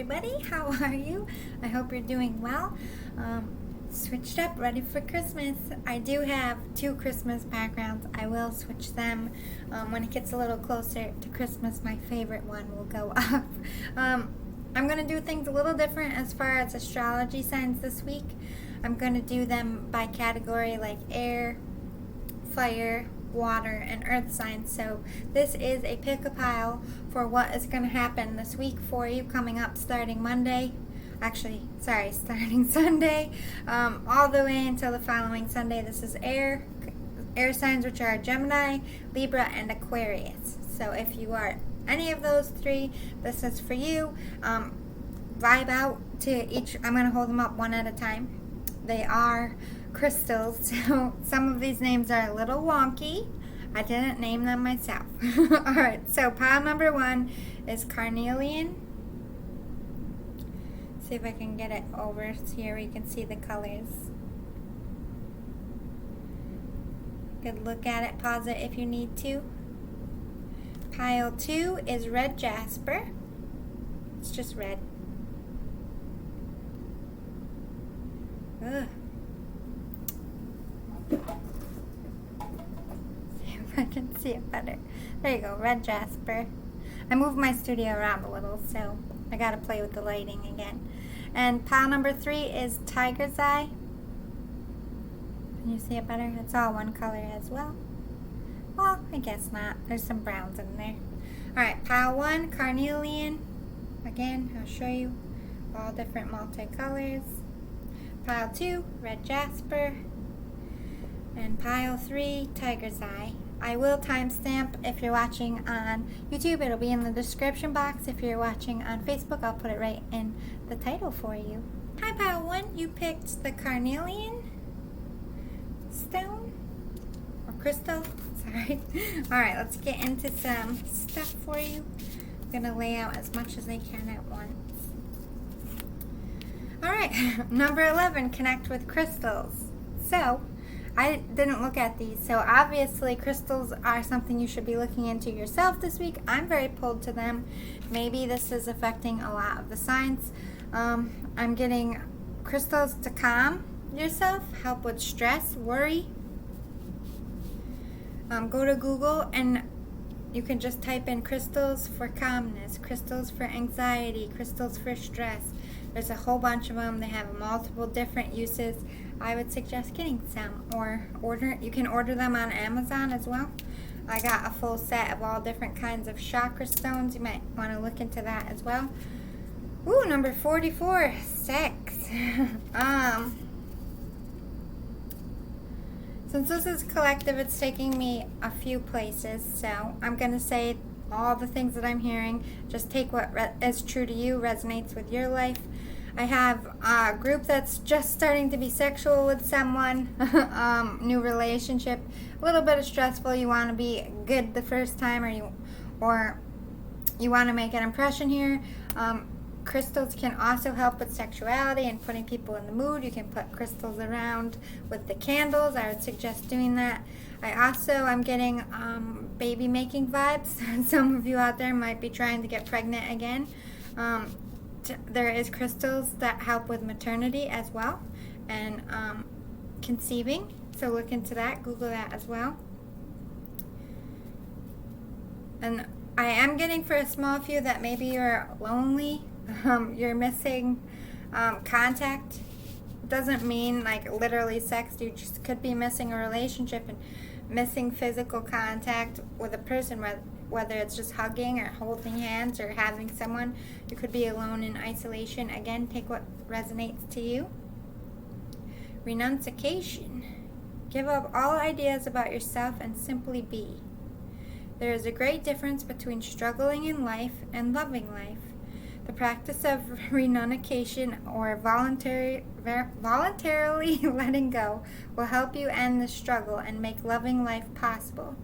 everybody. How are you? I hope you're doing well. Switched up, ready for Christmas. I do have 2 Christmas backgrounds. I will switch them when it gets a little closer to Christmas. My favorite one will go up. I'm going to do things a little different as far as astrology signs this week. I'm going to do them by category like air, fire, water, and earth signs. So this is a pick-a-pile for what is going to happen this week for you coming up starting Monday. Starting Sunday, all the way until the following Sunday. This is air signs, which are Gemini, Libra, and Aquarius. So if you are any of those 3, this is for you. Vibe out to each. I'm going to hold them up one at a time. They are crystals, so some of these names are a little wonky. I didn't name them myself. Alright, so pile number 1 is Carnelian. See if I can get it over here where you can see the colors. You could look at it, pause it if you need to. Pile 2 is Red Jasper. It's just red. Ugh. See if I can see it better. There you go, Red Jasper. I moved my studio around a little, so I gotta play with the lighting again. And pile number 3 is Tiger's Eye. Can you see it better? It's all one color as well. Well, I guess not. There's some browns in there. Alright, pile 1, Carnelian. Again, I'll show you all different multicolors. Pile 2, Red Jasper. And pile 3, Tiger's Eye. I will timestamp if you're watching on YouTube. It'll be in the description box. If you're watching on Facebook, I'll put it right in the title for you. Hi, pile 1. You picked the Carnelian stone or crystal. Sorry. Alright, let's get into some stuff for you. I'm going to lay out as much as I can at once. Alright, number 11, connect with crystals. So, I didn't look at these, so obviously crystals are something you should be looking into yourself this week. I'm very pulled to them. Maybe this is affecting a lot of the signs. I'm getting crystals to calm yourself, help with stress, worry. Go to Google and you can just type in crystals for calmness, crystals for anxiety, crystals for stress. There's a whole bunch of them. They have multiple different uses. I would suggest getting some or you can order them on Amazon as well. I got a full set of all different kinds of chakra stones. You might want to look into that as well. Ooh, number 44, sex. Since this is collective, it's taking me a few places, so I'm going to say all the things that I'm hearing. Just take what is true to you, resonates with your life. I have a group that's just starting to be sexual with someone, new relationship, a little bit of stressful. You want to be good the first time, or you want to make an impression here. Crystals can also help with sexuality and putting people in the mood. You can put crystals around with the candles. I would suggest doing that. I'm getting baby making vibes. Some of you out there might be trying to get pregnant again. There is crystals that help with maternity as well and conceiving. So look into that. Google that as well. And I am getting for a small few that maybe you're lonely. You're missing contact. Doesn't mean like literally sex. You just could be missing a relationship and missing physical contact with a person, whether it's just hugging or holding hands or having someone. You could be alone in isolation. Again, take what resonates to you. Renunciation. Give up all ideas about yourself and simply be. There is a great difference between struggling in life and loving life. The practice of renunciation or voluntarily letting go will help you end the struggle and make loving life possible.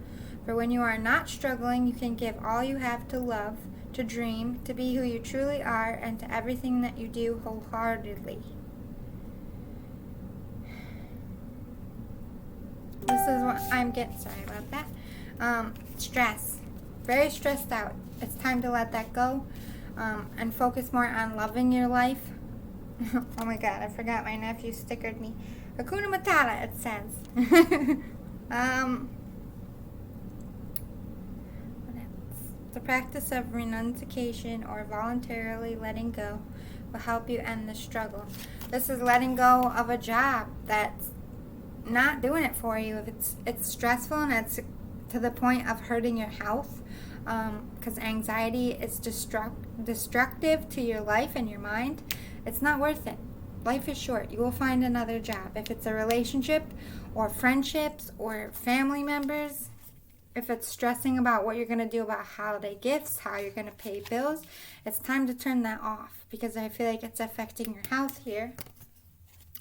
For when you are not struggling, you can give all you have to love, to dream, to be who you truly are, and to everything that you do wholeheartedly. This is what I'm getting. Sorry about that. Stress. Very stressed out. It's time to let that go. and focus more on loving your life. Oh my god, I forgot my nephew stickered me. Hakuna Matata, it says. The practice of renunciation or voluntarily letting go will help you end the struggle. This is letting go of a job that's not doing it for you. If it's stressful and it's to the point of hurting your health, because anxiety is destructive to your life and your mind, it's not worth it. Life is short. You will find another job. If it's a relationship or friendships or family members, if it's stressing about what you're going to do about holiday gifts, how you're going to pay bills, it's time to turn that off, because I feel like it's affecting your health here,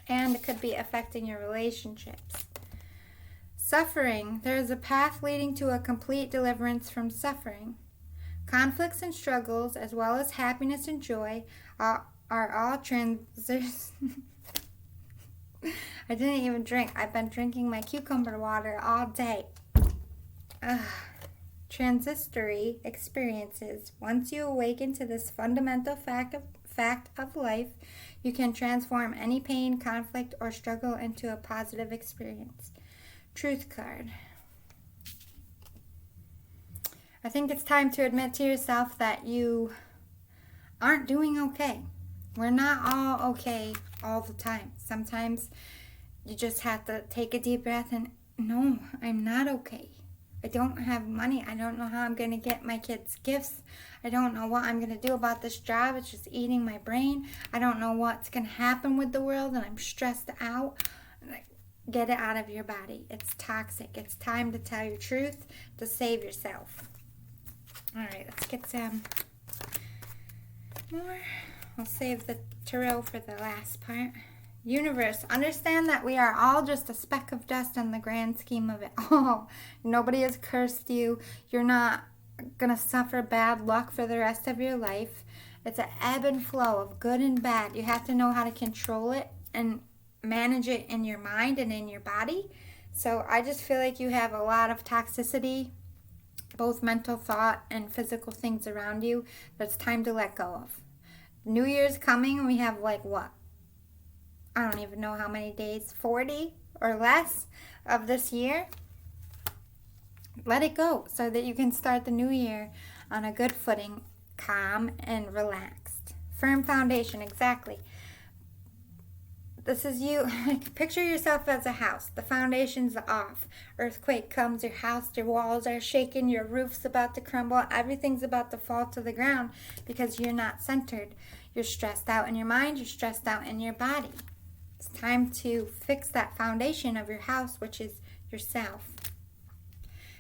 and it could be affecting your relationships. Suffering. There is a path leading to a complete deliverance from suffering. Conflicts and struggles, as well as happiness and joy, are all transitory. I didn't even drink. I've been drinking my cucumber water all day. Transitory experiences. Once you awaken to this fundamental fact of life, you can transform any pain, conflict, or struggle into a positive experience. Truth card. I think it's time to admit to yourself that you aren't doing okay. We're not all okay all the time. Sometimes you just have to take a deep breath and, no, I'm not okay. I don't have money. I don't know how I'm going to get my kids gifts. I don't know what I'm going to do about this job. It's just eating my brain. I don't know what's going to happen with the world, and I'm stressed out. Get it out of your body. It's toxic. It's time to tell your truth to save yourself. All right, let's get some more. I'll save the tarot for the last part. Universe, understand that we are all just a speck of dust in the grand scheme of it all. Nobody has cursed you. You're not going to suffer bad luck for the rest of your life. It's an ebb and flow of good and bad. You have to know how to control it and manage it in your mind and in your body. So I just feel like you have a lot of toxicity, both mental thought and physical things around you, that's time to let go of. New Year's coming, we have like what? I don't even know how many days, 40 or less of this year. Let it go so that you can start the new year on a good footing, calm and relaxed. Firm foundation, exactly. This is you. Picture yourself as a house. The foundation's off. Earthquake comes, your house, your walls are shaking, your roof's about to crumble, everything's about to fall to the ground because you're not centered. You're stressed out in your mind, you're stressed out in your body. It's time to fix that foundation of your house, which is yourself.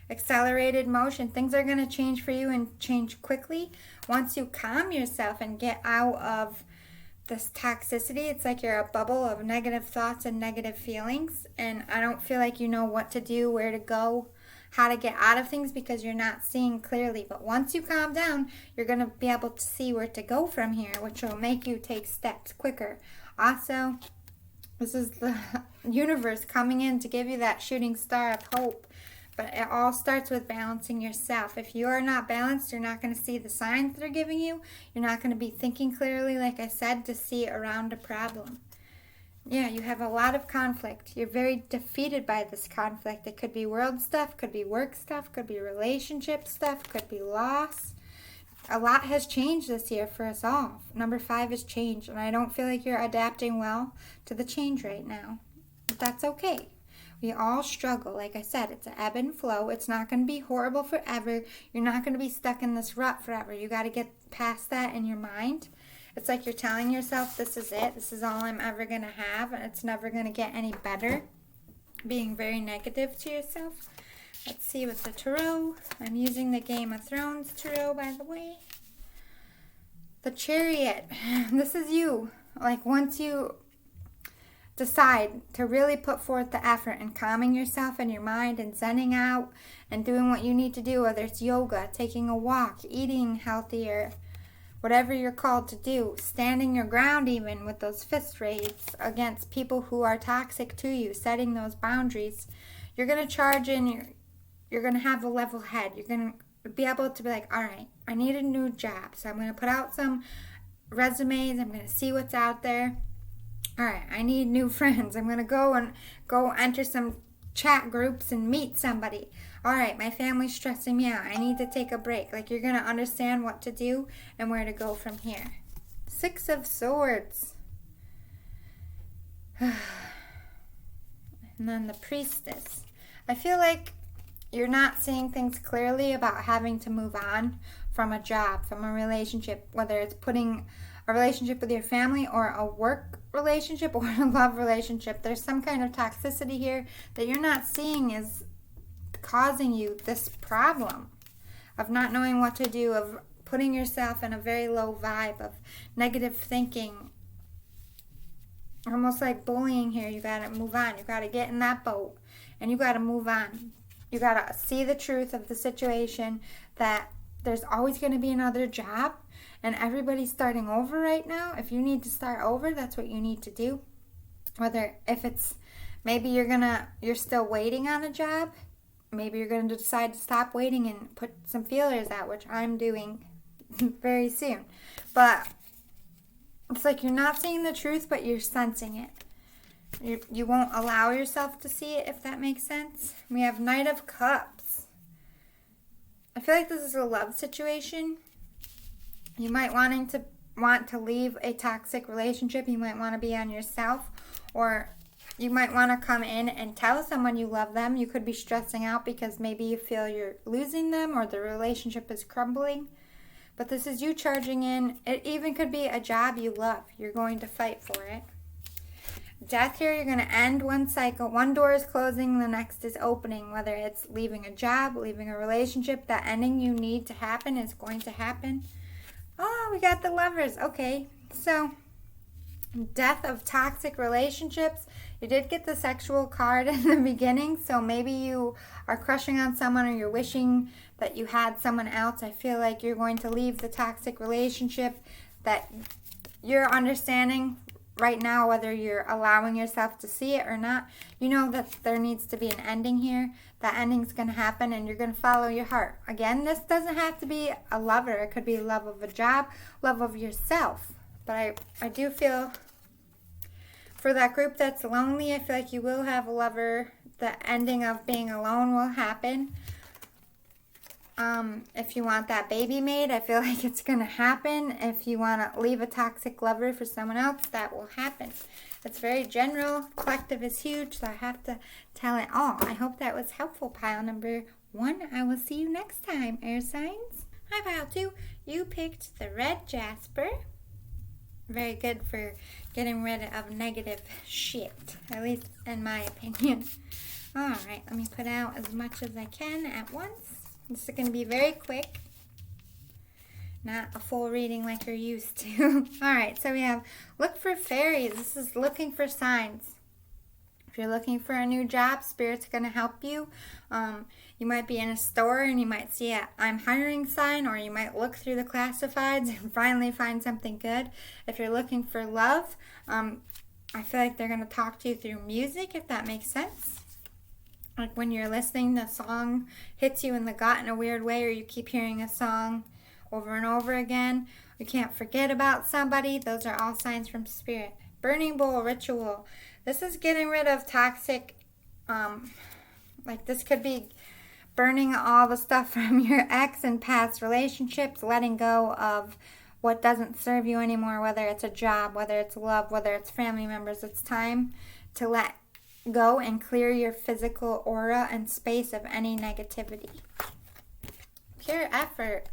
Accelerated motion. Things are going to change for you and change quickly. Once you calm yourself and get out of this toxicity, it's like you're a bubble of negative thoughts and negative feelings. And I don't feel like you know what to do, where to go, how to get out of things because you're not seeing clearly. But once you calm down, you're going to be able to see where to go from here, which will make you take steps quicker. Also, this is the universe coming in to give you that shooting star of hope. But it all starts with balancing yourself. If you are not balanced, you're not going to see the signs they're giving you. You're not going to be thinking clearly, like I said, to see around a problem. Yeah, you have a lot of conflict. You're very defeated by this conflict. It could be world stuff, could be work stuff, could be relationship stuff, could be loss. A lot has changed this year for us all. Number 5 is change, and I don't feel like you're adapting well to the change right now. But that's okay. We all struggle. Like I said, it's an ebb and flow. It's not going to be horrible forever. You're not going to be stuck in this rut forever. You got to get past that in your mind. It's like you're telling yourself, this is it. This is all I'm ever going to have, and it's never going to get any better. Being very negative to yourself. Let's see what's the tarot. I'm using the Game of Thrones tarot, by the way. The Chariot. This is you. Like, once you decide to really put forth the effort in calming yourself and your mind and zenning out and doing what you need to do, whether it's yoga, taking a walk, eating healthier, whatever you're called to do, standing your ground even with those fist raised against people who are toxic to you, setting those boundaries, you're going to charge in, you're going to have a level head. You're going to be able to be like, all right, I need a new job. So I'm going to put out some resumes. I'm going to see what's out there. All right, I need new friends. I'm going to go enter some chat groups and meet somebody. All right, my family's stressing me out. I need to take a break. Like, you're going to understand what to do and where to go from here. 6 of Swords. And then the Priestess. I feel like you're not seeing things clearly about having to move on from a job, from a relationship, whether it's putting a relationship with your family or a work relationship or a love relationship. There's some kind of toxicity here that you're not seeing is causing you this problem of not knowing what to do, of putting yourself in a very low vibe, of negative thinking, almost like bullying here. You got to move on. You got to get in that boat and you got to move on. You got to see the truth of the situation, that there's always going to be another job and everybody's starting over right now. If you need to start over, that's what you need to do. Whether if it's maybe you're still waiting on a job, maybe you're going to decide to stop waiting and put some feelers out, which I'm doing very soon. But it's like you're not seeing the truth, but you're sensing it. You won't allow yourself to see it, if that makes sense. We have Knight of Cups. I feel like this is a love situation. You might want to leave a toxic relationship. You might want to be on yourself, or you might want to come in and tell someone you love them. You could be stressing out because maybe you feel you're losing them or the relationship is crumbling. But this is you charging in. It even could be a job you love. You're going to fight for it. Death here, you're going to end one cycle. One door is closing, the next is opening. Whether it's leaving a job, leaving a relationship, that ending you need to happen is going to happen. Oh, we got the Lovers. Okay, so death of toxic relationships. You did get the sexual card in the beginning, so maybe you are crushing on someone or you're wishing that you had someone else. I feel like you're going to leave the toxic relationship, that you're understanding right now, whether you're allowing yourself to see it or not. You know that there needs to be an ending here. That ending's going to happen and you're going to follow your heart. Again, this doesn't have to be a lover. It could be love of a job, love of yourself. But I do feel for that group that's lonely, I feel like you will have a lover. The ending of being alone will happen. If you want that baby made, I feel like it's going to happen. If you want to leave a toxic lover for someone else, that will happen. It's very general. Collective is huge, so I have to tell it all. I hope that was helpful, pile number 1. I will see you next time, air signs. Hi, pile 2. You picked the Red Jasper. Very good for getting rid of negative shit, at least in my opinion. All right, let me put out as much as I can at once. This is going to be very quick, not a full reading like you're used to. All right, so we have look for fairies. This is looking for signs. If you're looking for a new job, Spirit's going to help you. You might be in a store and you might see a I'm hiring sign, or you might look through the classifieds and finally find something good. If you're looking for love, I feel like they're going to talk to you through music, if that makes sense. Like when you're listening, the song hits you in the gut in a weird way, or you keep hearing a song over and over again. You can't forget about somebody. Those are all signs from Spirit. Burning bowl ritual. This is getting rid of toxic, like this could be burning all the stuff from your ex and past relationships, letting go of what doesn't serve you anymore, whether it's a job, whether it's love, whether it's family members. It's time to let go and clear your physical aura and space of any negativity. Pure effort.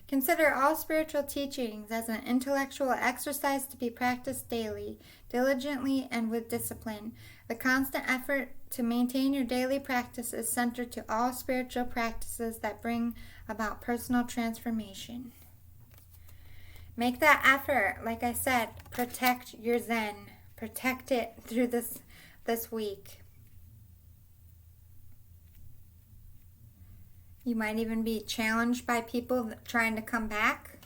Consider all spiritual teachings as an intellectual exercise to be practiced daily, diligently, and with discipline. The constant effort to maintain your daily practice is centered to all spiritual practices that bring about personal transformation. Make that effort. Like I said, protect your Zen. Protect it through this week. You might even be challenged by people trying to come back.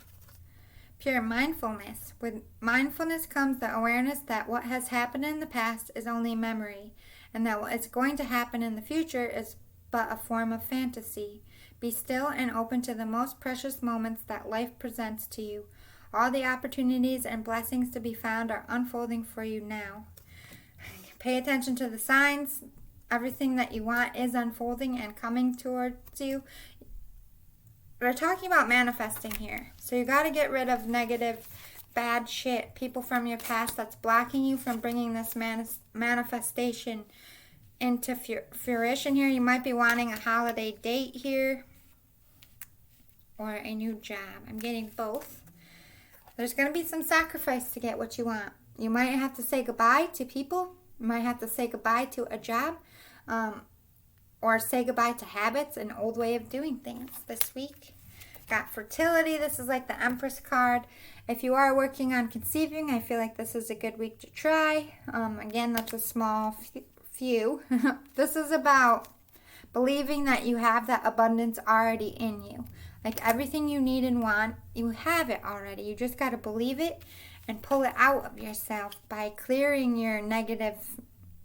Pure mindfulness. With mindfulness comes the awareness that what has happened in the past is only memory, and that what is going to happen in the future is but a form of fantasy. Be still and open to the most precious moments that life presents to you. All the opportunities and blessings to be found are unfolding for you now. Pay attention to the signs. Everything that you want is unfolding and coming towards you. We're talking about manifesting here. So you got to get rid of negative, bad shit, people from your past that's blocking you from bringing this manifestation into fruition here. You might be wanting a holiday date here or a new job. I'm getting both. There's going to be some sacrifice to get what you want. You might have to say goodbye to people. You might have to say goodbye to a job, or say goodbye to habits, an old way of doing things this week. Got fertility. This is like the Empress card. If you are working on conceiving, I feel like this is a good week to try. Again, that's a small few. This is about believing that you have that abundance already in you. Like everything you need and want, you have it already. You just got to believe it and pull it out of yourself by clearing your negative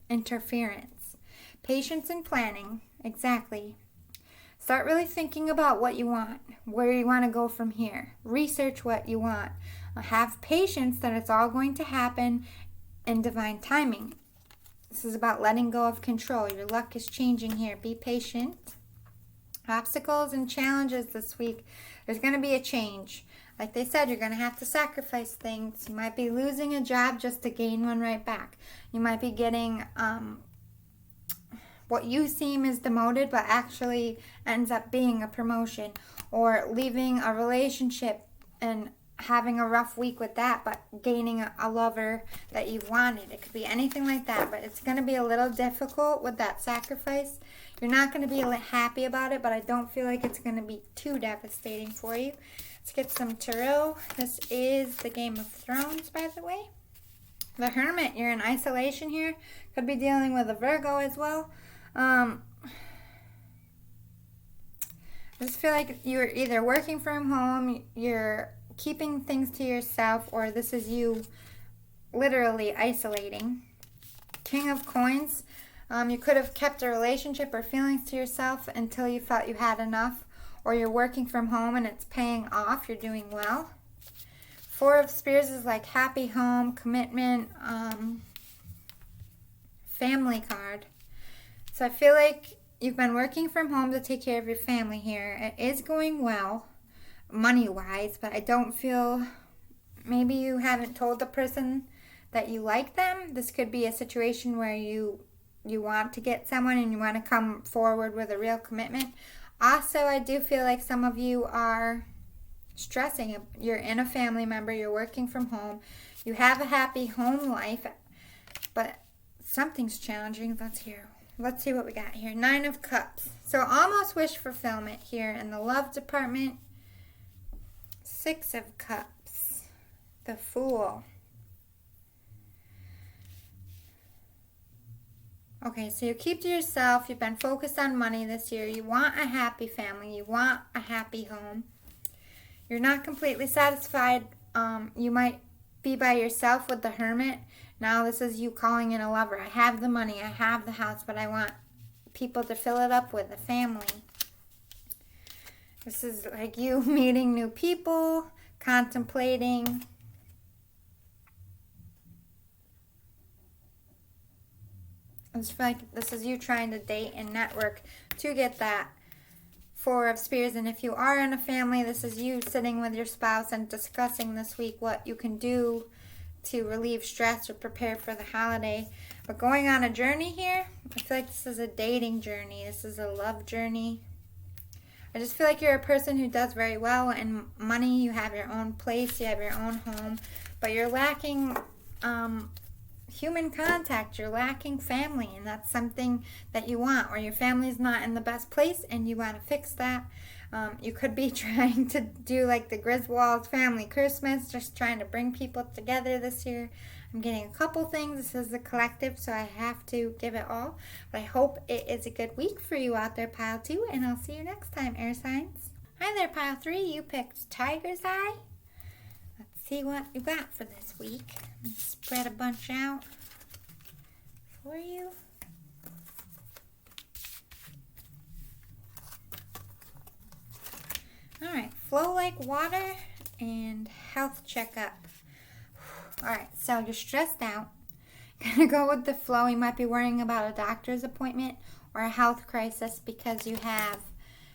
interference. Patience and planning, exactly. Start really thinking about what you want, where you want to go from here. Research what you want. Have patience that it's all going to happen in divine timing. This is about letting go of control. Your luck is changing here. Be patient. Obstacles and challenges this week. There's going to be a change. Like they said, you're going to have to sacrifice things. You might be losing a job just to gain one right back. You might be getting what you seem is demoted, but actually ends up being a promotion. Or leaving a relationship and having a rough week with that, but gaining a lover that you've wanted. It could be anything like that, but it's going to be a little difficult with that sacrifice. You're not going to be happy about it, but I don't feel like it's going to be too devastating for you. Let's get some tarot. This is the Game of Thrones, by the way. The Hermit, you're in isolation here. Could be dealing with a Virgo as well. I just feel like you're either working from home, you're keeping things to yourself, or this is you literally isolating. King of Coins. You could have kept a relationship or feelings to yourself until you felt you had enough, or you're working from home and it's paying off. You're doing well. Four of Spears is like happy home, commitment, family card. So I feel like you've been working from home to take care of your family here. It is going well, money-wise, but I don't feel, maybe you haven't told the person that you like them. This could be a situation where you want to get someone and you want to come forward with a real commitment. Also, I do feel like some of you are stressing. You're in a family member, you're working from home, you have a happy home life, but something's challenging. Let's see what we got here. 9 of Cups. So almost wish fulfillment here in the love department. 6 of Cups. The Fool. Okay, so you keep to yourself. You've been focused on money this year. You want a happy family. You want a happy home. You're not completely satisfied. You might be by yourself with the Hermit. Now this is you calling in a lover. I have the money. I have the house, but I want people to fill it up with a family. This is like you meeting new people, contemplating. I just feel like this is you trying to date and network to get that 4 of Spears. And if you are in a family, this is you sitting with your spouse and discussing this week what you can do to relieve stress or prepare for the holiday. But going on a journey here, I feel like this is a dating journey. This is a love journey. I just feel like you're a person who does very well in money. You have your own place, you have your own home, but you're lacking human contact. You're lacking family, and that's something that you want, or your family's not in the best place and you want to fix that. You could be trying to do like the Griswold's family Christmas, just trying to bring people together this year. I'm getting a couple things. This is the collective, so I have to give it all. But I hope it is a good week for you out there, Pile 2, and I'll see you next time, air signs. Hi there, Pile 3. You picked Tiger's Eye. Let's see what you got for this week. Let's spread a bunch out for you. All right, flow like water and health checkup. All right, so you're stressed out. Gonna go with the flow. You might be worrying about a doctor's appointment or a health crisis because you have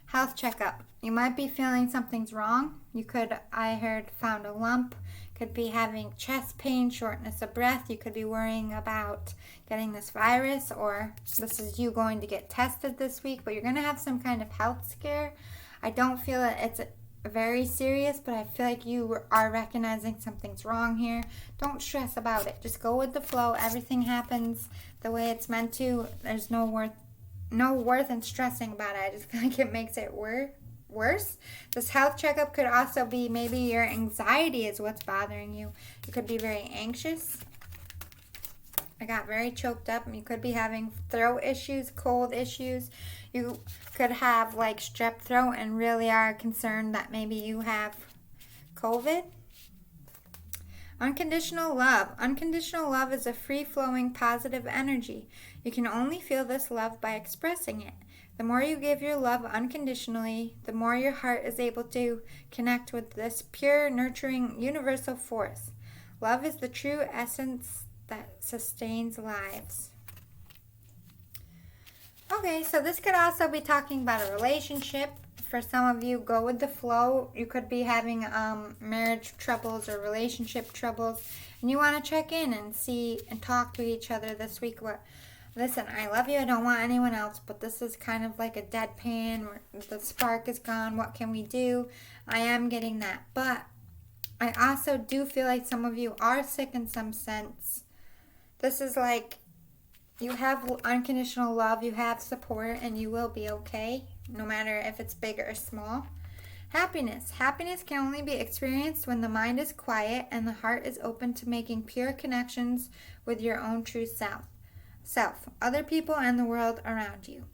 health checkup. You might be feeling something's wrong. You could, I heard, found a lump. Could be having chest pain, shortness of breath. You could be worrying about getting this virus, or this is you going to get tested this week, but you're going to have some kind of health scare. I don't feel that it's very serious, but I feel like you are recognizing something's wrong here. Don't stress about it. Just go with the flow. Everything happens the way it's meant to. There's no worth in stressing about it. I just feel like it makes it worse. This health checkup could also be maybe your anxiety is what's bothering you. You could be very anxious. I got very choked up, and you could be having throat issues, cold issues. You could have like strep throat and really are concerned that maybe you have COVID. Unconditional love. Unconditional love is a free-flowing positive energy. You can only feel this love by expressing it. The more you give your love unconditionally, the more your heart is able to connect with this pure, nurturing, universal force. Love is the true essence that sustains lives. Okay, so this could also be talking about a relationship. For some of you, go with the flow. You could be having marriage troubles or relationship troubles, and you want to check in and see and talk to each other this week. Listen, I love you. I don't want anyone else, but this is kind of like a deadpan where the spark is gone. What can we do? I am getting that, but I also do feel like some of you are sick in some sense. This is like you have unconditional love, you have support, and you will be okay, no matter if it's big or small. Happiness. Happiness can only be experienced when the mind is quiet and the heart is open to making pure connections with your own true self, other people, and the world around you.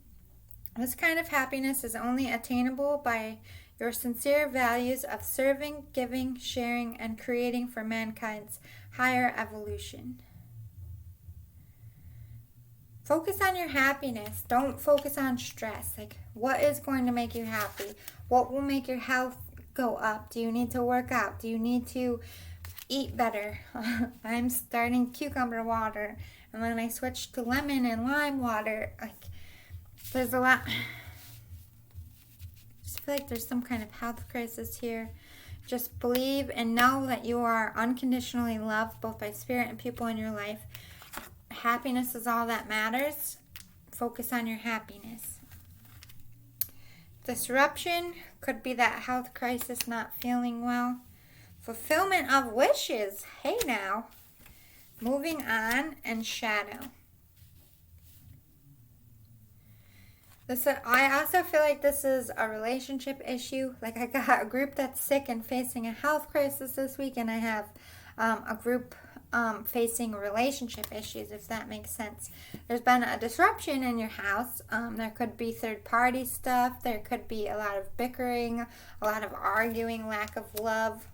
This kind of happiness is only attainable by your sincere values of serving, giving, sharing, and creating for mankind's higher evolution. Focus on your happiness. Don't focus on stress. Like, what is going to make you happy? What will make your health go up? Do you need to work out? Do you need to eat better? I'm starting cucumber water, and then I switched to lemon and lime water. Like, there's a lot. I just feel like there's some kind of health crisis here. Just believe and know that you are unconditionally loved, both by spirit and people in your life. Happiness is all that matters. Focus on your happiness. Disruption could be that health crisis, not feeling well. Fulfillment of wishes. Hey now. Moving on, and shadow. I also feel like this is a relationship issue. Like, I got a group that's sick and facing a health crisis this week, and I have a group facing relationship issues, if that makes sense. There's been a disruption in your house. There could be third-party stuff. There could be a lot of bickering, a lot of arguing, lack of love.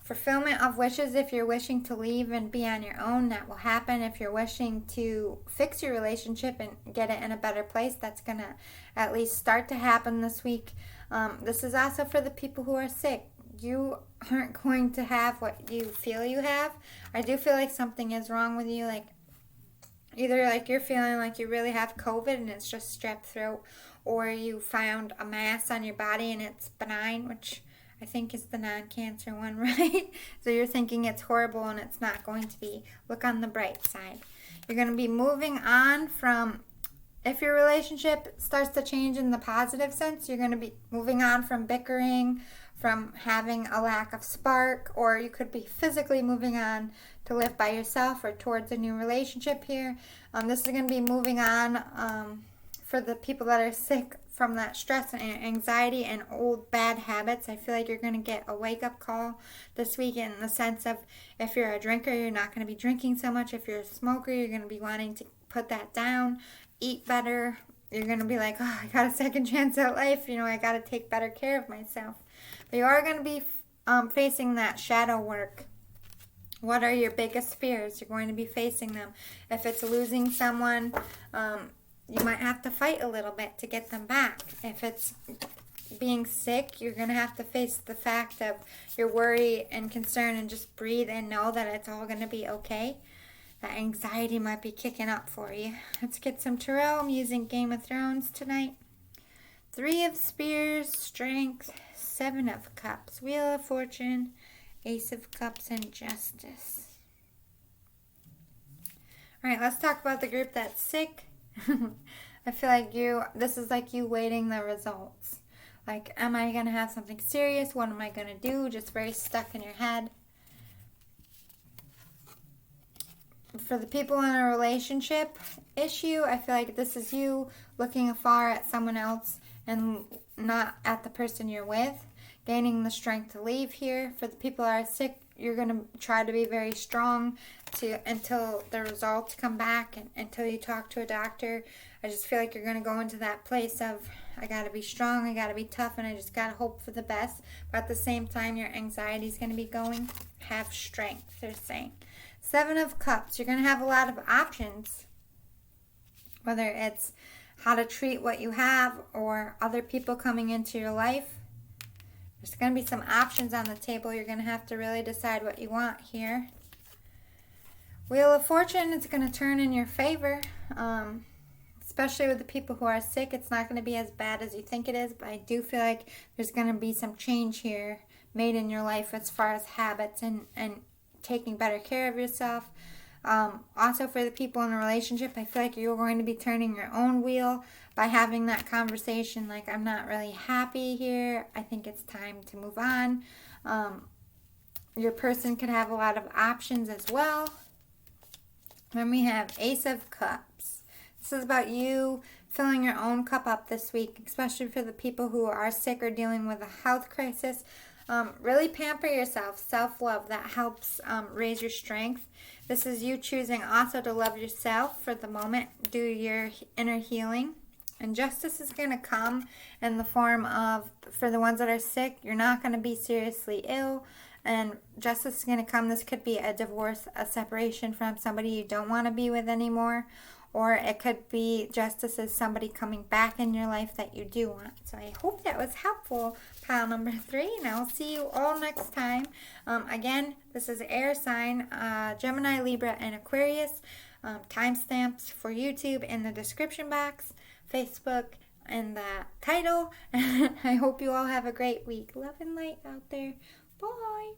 Fulfillment of wishes. If you're wishing to leave and be on your own, that will happen. If you're wishing to fix your relationship and get it in a better place, that's going to at least start to happen this week. This is also for the people who are sick. You aren't going to have what you feel you have. I do feel like something is wrong with you. Like, either like you're feeling like you really have COVID and it's just strep throat, or you found a mass on your body and it's benign, which I think is the non-cancer one, right? So you're thinking it's horrible and it's not going to be. Look on the bright side. You're going to be moving on from, if your relationship starts to change in the positive sense, you're going to be moving on from bickering, from having a lack of spark, or you could be physically moving on to live by yourself or towards a new relationship here. This is going to be moving on for the people that are sick from that stress and anxiety and old bad habits. I feel like you're going to get a wake-up call this week in the sense of, if you're a drinker, you're not going to be drinking so much. If you're a smoker, you're going to be wanting to put that down, eat better. You're going to be like, oh, I got a second chance at life. I got to take better care of myself. But you are going to be facing that shadow work. What are your biggest fears? You're going to be facing them. If it's losing someone, you might have to fight a little bit to get them back. If it's being sick, you're going to have to face the fact of your worry and concern and just breathe and know that it's all going to be okay. That anxiety might be kicking up for you. Let's get some tarot. I'm using Game of Thrones tonight. 3 of Spears, Strength, 7 of Cups, Wheel of Fortune, Ace of Cups, and Justice. Alright, let's talk about the group that's sick. I feel like this is like you waiting the results. Like, am I going to have something serious? What am I going to do? Just very stuck in your head. For the people in a relationship issue, I feel like this is you looking afar at someone else and not at the person you're with. Gaining the strength to leave here. For the people that are sick, you're going to try to be very strong until the results come back and until you talk to a doctor. I just feel like you're going to go into that place of, I got to be strong, I got to be tough, and I just got to hope for the best. But at the same time, your anxiety is going to be going. Have strength, they're saying. 7 of Cups, you're going to have a lot of options. Whether it's how to treat what you have or other people coming into your life. There's going to be some options on the table. You're going to have to really decide what you want here. Wheel of Fortune, it's going to turn in your favor. Especially with the people who are sick, it's not going to be as bad as you think it is. But I do feel like there's going to be some change here made in your life as far as habits and taking better care of yourself. Also for the people in a relationship, I feel like you're going to be turning your own wheel by having that conversation like, I'm not really happy here. I think it's time to move on. Your person could have a lot of options as well. Then we have Ace of Cups. This is about you filling your own cup up this week, especially for the people who are sick or dealing with a health crisis. Really pamper yourself. Self-love, that helps raise your strength. This is you choosing also to love yourself for the moment. Do your inner healing. And justice is going to come in the form of, for the ones that are sick, you're not going to be seriously ill. And justice is going to come. This could be a divorce, a separation from somebody you don't want to be with anymore. Or it could be justice as somebody coming back in your life that you do want. So I hope that was helpful, pile number 3. And I'll see you all next time. Again, this is air sign, Gemini, Libra, and Aquarius. Timestamps for YouTube in the description box, Facebook in the title. I hope you all have a great week. Love and light out there. Bye.